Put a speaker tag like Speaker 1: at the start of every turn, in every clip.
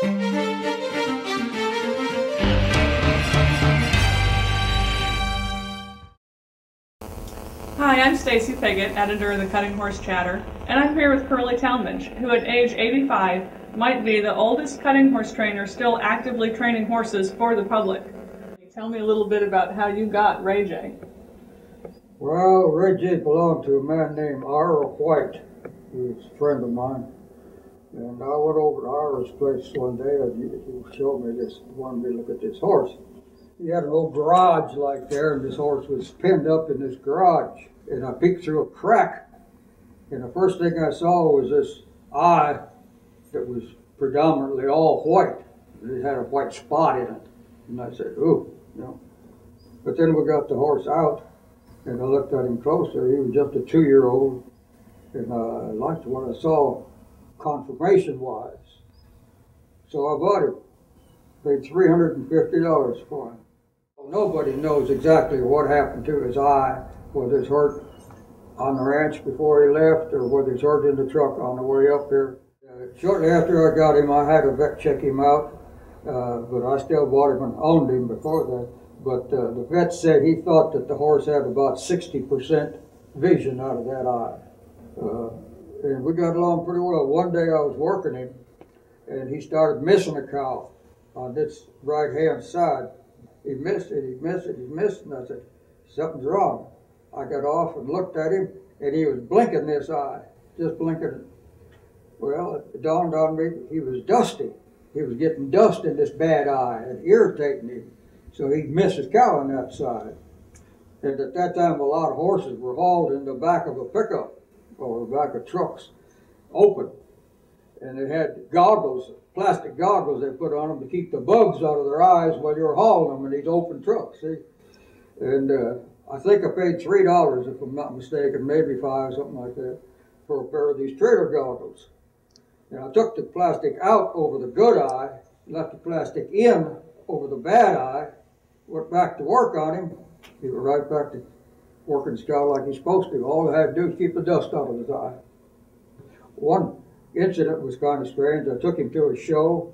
Speaker 1: Hi, I'm Stacy Piggott, editor of the Cutting Horse Chatter, and I'm here with Curly Talmage, who at age 85 might be the oldest cutting horse trainer still actively training horses for the public. Tell me a little bit about how you got Rey Jay.
Speaker 2: Well, Rey Jay belonged to a man named Ira White, who was a friend of mine. And I went over to Ira's place one day and he showed me this, wanted me to look at this horse. He had an old garage like there, and this horse was pinned up in this garage. And I peeked through a crack, and the first thing I saw was this eye that was predominantly all white. It had a white spot in it. And I said, ooh, you know. But then we got the horse out, and I looked at him closer. He was just a 2-year-old, and I liked what I saw conformation-wise. So I bought him, paid $350 for him. Nobody knows exactly what happened to his eye, whether it's hurt on the ranch before he left or whether it's hurt in the truck on the way up here. Shortly after I got him, I had a vet check him out, but I still bought him and owned him before that. But the vet said he thought that the horse had about 60% vision out of that eye. And we got along pretty well. One day I was working him, and he started missing a cow on this right-hand side. He missed it, he missed it, he missed it, and I said, something's wrong. I got off and looked at him, and he was blinking this eye, just blinking it. Well, it dawned on me he was dusty. He was getting dust in this bad eye and irritating him. So he'd miss his cow on that side. And at that time, a lot of horses were hauled in the back of a pickup or the back of trucks, open. And they had goggles, plastic goggles they put on them to keep the bugs out of their eyes while you're hauling them in these open trucks, see? And I think I paid $3, if I'm not mistaken, maybe $5, something like that, for a pair of these trader goggles. And I took the plastic out over the good eye, left the plastic in over the bad eye, went back to work on him. He was right back to working his cow like he's supposed to. All I had to do was keep the dust out of his eye. One incident was kind of strange. I took him to a show,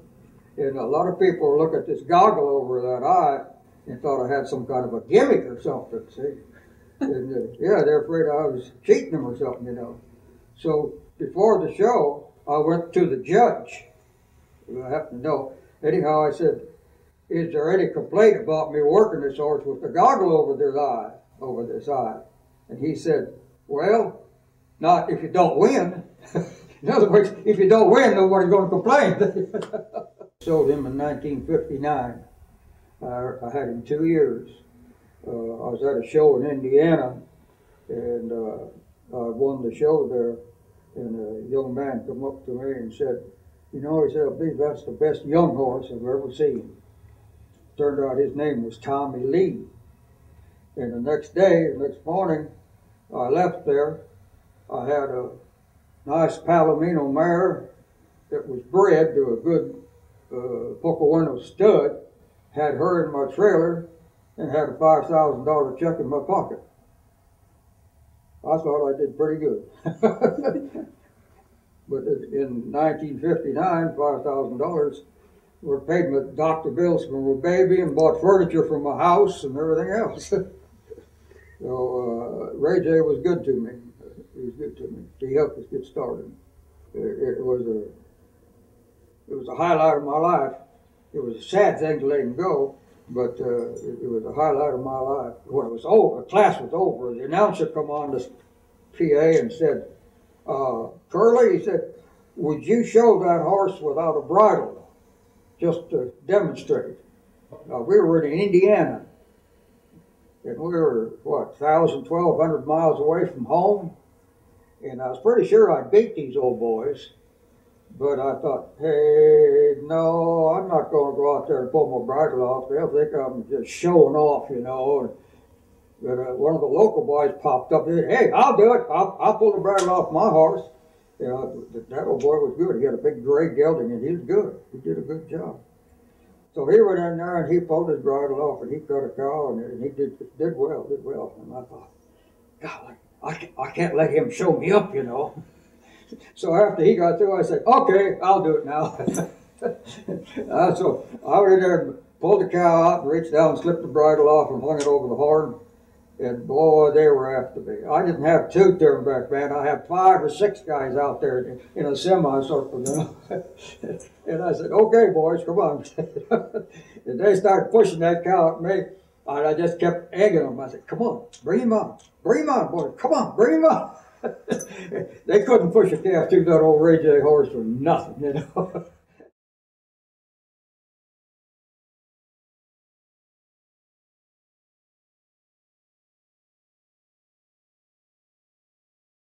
Speaker 2: and a lot of people were looking at this goggle over that eye and thought I had some kind of a gimmick or something, see? And, yeah, they're afraid I was cheating them or something, you know. So before the show, I went to the judge, who I happen to know. Anyhow, I said, is there any complaint about me working this horse with the goggle over this eye? And he said, well, not if you don't win. In other words, if you don't win, nobody's going to complain. Sold him in 1959. I had him 2 years. I was at a show in Indiana, and I won the show there. And a young man come up to me and said, you know, he said, I believe that's the best young horse I've ever seen. Turned out his name was Tommy Lee. And the next morning, I left there. I had a nice Palomino mare that was bred to a good Pocawinto stud, had her in my trailer, and had a $5,000 check in my pocket. I thought I did pretty good. But in 1959, $5,000 were paid with doctor bills for my baby and bought furniture for my house and everything else. So Rey Jay was good to me. He was good to me. He helped us get started. It was a highlight of my life. It was a sad thing to let him go, but it was a highlight of my life. When it was over, the class was over, the announcer come on the PA and said, Curly, he said, would you show that horse without a bridle, just to demonstrate? We were in Indiana, and we were, 1,200 miles away from home, and I was pretty sure I'd beat these old boys, but I thought, hey, no, I'm not going to go out there and pull my bridle off. They'll think I'm just showing off, you know. But one of the local boys popped up and said, hey, I'll do it. I'll pull the bridle off my horse. You know, that old boy was good. He had a big gray gelding, and he was good. He did a good job. So he went in there, and he pulled his bridle off, and he cut a cow, and he did well. And I thought, golly, I can't let him show me up, you know. So after he got through, I said, okay, I'll do it now. So I went in there and pulled the cow out and reached down and slipped the bridle off and hung it over the horn. And boy, they were after me. I didn't have two turnback, man. I had 5 or 6 guys out there in a semicircle, you know. And I said, okay, boys, come on. And they started pushing that cow at me. And I just kept egging them. I said, come on, bring him on. Bring him on, boys. Come on, bring him on. They couldn't push a calf through that old Rey Jay horse for nothing, you know.